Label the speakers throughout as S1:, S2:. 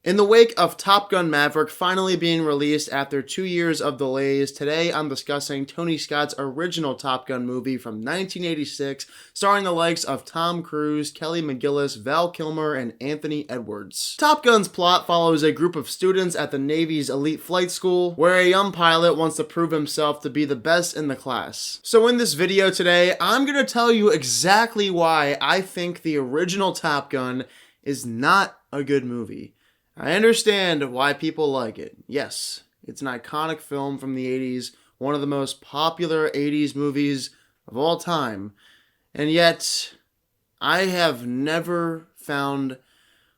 S1: In the wake of Top Gun Maverick finally being released after 2 years of delays, today I'm discussing Tony Scott's original Top Gun movie from 1986, starring the likes of Tom Cruise, Kelly McGillis, Val Kilmer, and Anthony Edwards. Top Gun's plot follows a group of students at the Navy's elite flight school, where a young pilot wants to prove himself to be the best in the class. So in this video today, I'm going to tell you exactly why I think the original Top Gun is not a good movie. I understand why people like it. Yes, it's an iconic film from the 80s, one of the most popular 80s movies of all time. And yet, I have never found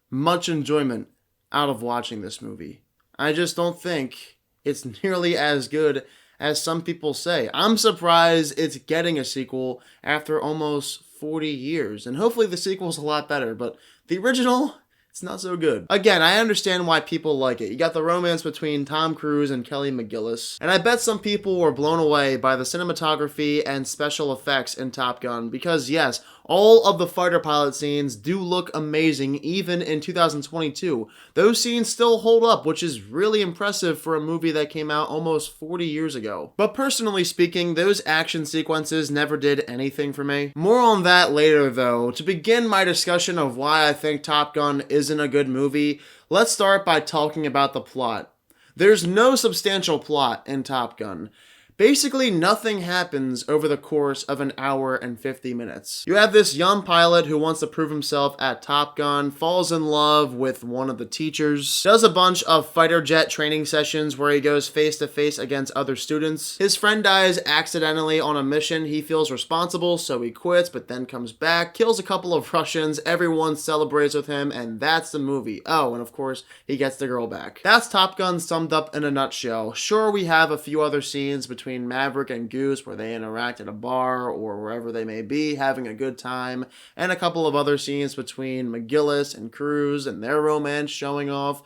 S1: much enjoyment out of watching this movie. I just don't think it's nearly as good as some people say. I'm surprised it's getting a sequel after almost 40 years. And hopefully the sequel's a lot better, but the original, it's not so good. Again, I understand why people like it. You got the romance between Tom Cruise and Kelly McGillis. And I bet some people were blown away by the cinematography and special effects in Top Gun because yes, all of the fighter pilot scenes do look amazing even in 2022. Those scenes still hold up, which is really impressive for a movie that came out almost 40 years ago. But personally speaking, those action sequences never did anything for me. More on that later though. To begin my discussion of why I think Top Gun isn't a good movie, let's start by talking about the plot. There's no substantial plot in Top Gun. Basically, nothing happens over the course of an hour and 50 minutes. You have this young pilot who wants to prove himself at Top Gun, falls in love with one of the teachers, does a bunch of fighter jet training sessions where he goes face to face against other students. His friend dies accidentally on a mission. He feels responsible, so he quits, but then comes back, kills a couple of Russians, everyone celebrates with him, and that's the movie. Oh, and of course, he gets the girl back. That's Top Gun summed up in a nutshell. Sure, we have a few other scenes between Maverick and Goose where they interact at a bar or wherever they may be having a good time, and a couple of other scenes between McGillis and Cruise and their romance showing off.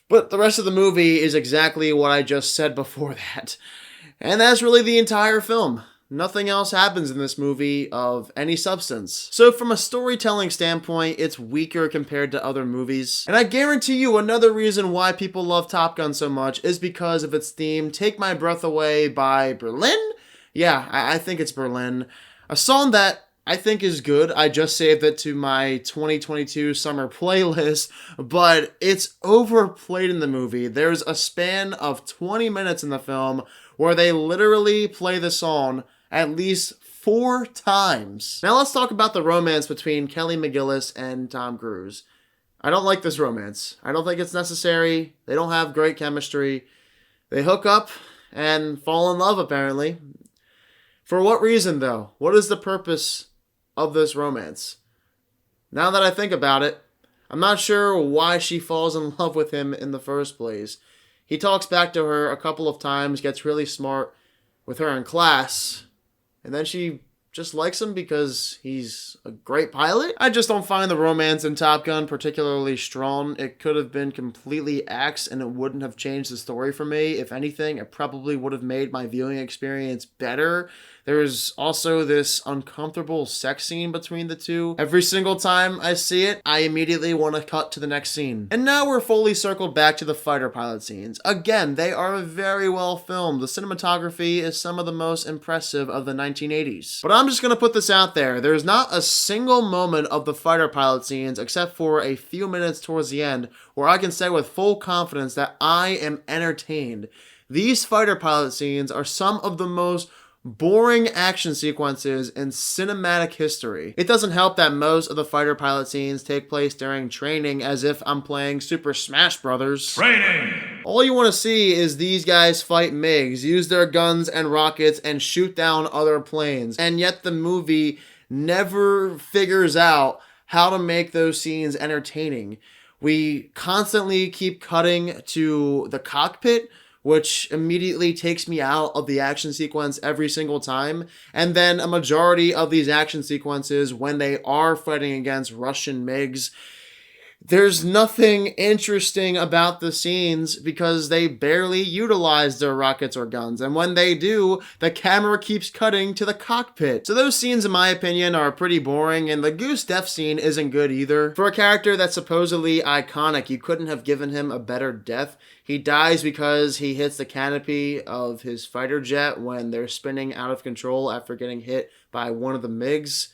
S1: But the rest of the movie is exactly what I just said before that. And that's really the entire film. Nothing else happens in this movie of any substance. So from a storytelling standpoint, it's weaker compared to other movies. And I guarantee you another reason why people love Top Gun so much is because of its theme, Take My Breath Away by Berlin? Yeah, I think it's Berlin. A song that I think is good. I just saved it to my 2022 summer playlist, but it's overplayed in the movie. There's a span of 20 minutes in the film where they literally play the song at least 4 times. Now let's talk about the romance between Kelly McGillis and Tom Cruise. I don't like this romance. I don't think it's necessary. They don't have great chemistry. They hook up and fall in love apparently. For what reason though? What is the purpose of this romance? Now that I think about it, I'm not sure why she falls in love with him in the first place. He talks back to her a couple of times, gets really smart with her in class, and then she just likes him because he's a great pilot. I just don't find the romance in Top Gun particularly strong. It could have been completely axed and it wouldn't have changed the story for me. If anything, it probably would have made my viewing experience better. There's also this uncomfortable sex scene between the two. Every single time I see it, I immediately want to cut to the next scene. And now we're fully circled back to the fighter pilot scenes. Again, they are very well filmed. The cinematography is some of the most impressive of the 1980s. But I'm just going to put this out there. There's not a single moment of the fighter pilot scenes, except for a few minutes towards the end, where I can say with full confidence that I am entertained. These fighter pilot scenes are some of the most boring action sequences in cinematic history. It doesn't help that most of the fighter pilot scenes take place during training, as if I'm playing Super Smash Brothers. Training! All you want to see is these guys fight MiGs, use their guns and rockets, and shoot down other planes. And yet the movie never figures out how to make those scenes entertaining. We constantly keep cutting to the cockpit, which immediately takes me out of the action sequence every single time. And then a majority of these action sequences, when they are fighting against Russian MiGs, There's nothing interesting about the scenes because they barely utilize their rockets or guns, and when they do, the camera keeps cutting to the cockpit. So those scenes, in my opinion, are pretty boring, and the Goose death scene isn't good either. For a character that's supposedly iconic, you couldn't have given him a better death. He dies because he hits the canopy of his fighter jet when they're spinning out of control after getting hit by one of the MiGs.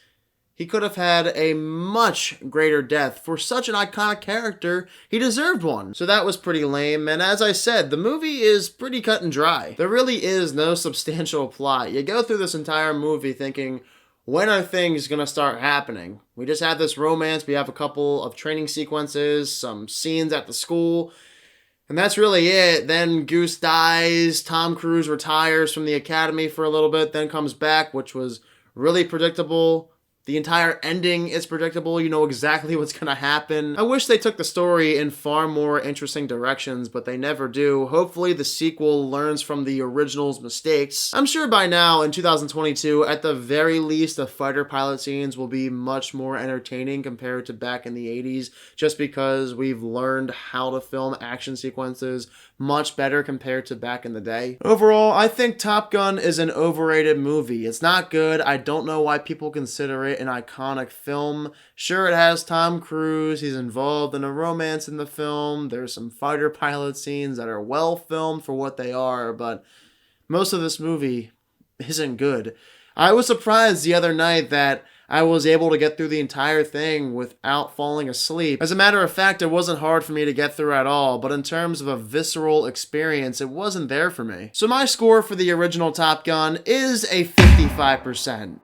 S1: He could have had a much greater death. For such an iconic character, he deserved one. So that was pretty lame, and as I said, the movie is pretty cut and dry. There really is no substantial plot. You go through this entire movie thinking, when are things gonna start happening? We just have this romance, we have a couple of training sequences, some scenes at the school, and that's really it. Then Goose dies, Tom Cruise retires from the academy for a little bit, then comes back, which was really predictable. The entire ending is predictable. You know exactly what's going to happen. I wish they took the story in far more interesting directions, but they never do. Hopefully the sequel learns from the original's mistakes. I'm sure by now, in 2022, at the very least, the fighter pilot scenes will be much more entertaining compared to back in the 80s, just because we've learned how to film action sequences much better compared to back in the day. Overall, I think Top Gun is an overrated movie. It's not good. I don't know why people consider it an iconic film. Sure, it has Tom Cruise. He's involved in a romance in the film. There's some fighter pilot scenes that are well filmed for what they are, but most of this movie isn't good. I was surprised the other night that I was able to get through the entire thing without falling asleep. As a matter of fact, it wasn't hard for me to get through at all, but in terms of a visceral experience, it wasn't there for me. So my score for the original Top Gun is a 55%.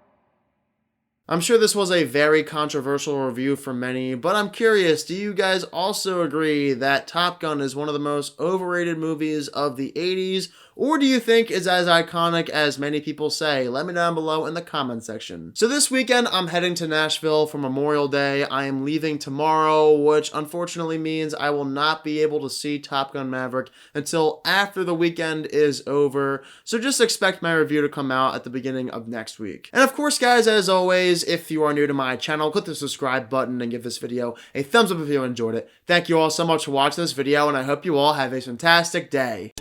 S1: I'm sure this was a very controversial review for many, but I'm curious, do you guys also agree that Top Gun is one of the most overrated movies of the 80s, or do you think it's as iconic as many people say? Let me know down below in the comment section. So this weekend, I'm heading to Nashville for Memorial Day. I am leaving tomorrow, which unfortunately means I will not be able to see Top Gun Maverick until after the weekend is over. So just expect my review to come out at the beginning of next week. And of course, guys, as always, if you are new to my channel, click the subscribe button and give this video a thumbs up if you enjoyed it. Thank you all so much for watching this video, and I hope you all have a fantastic day.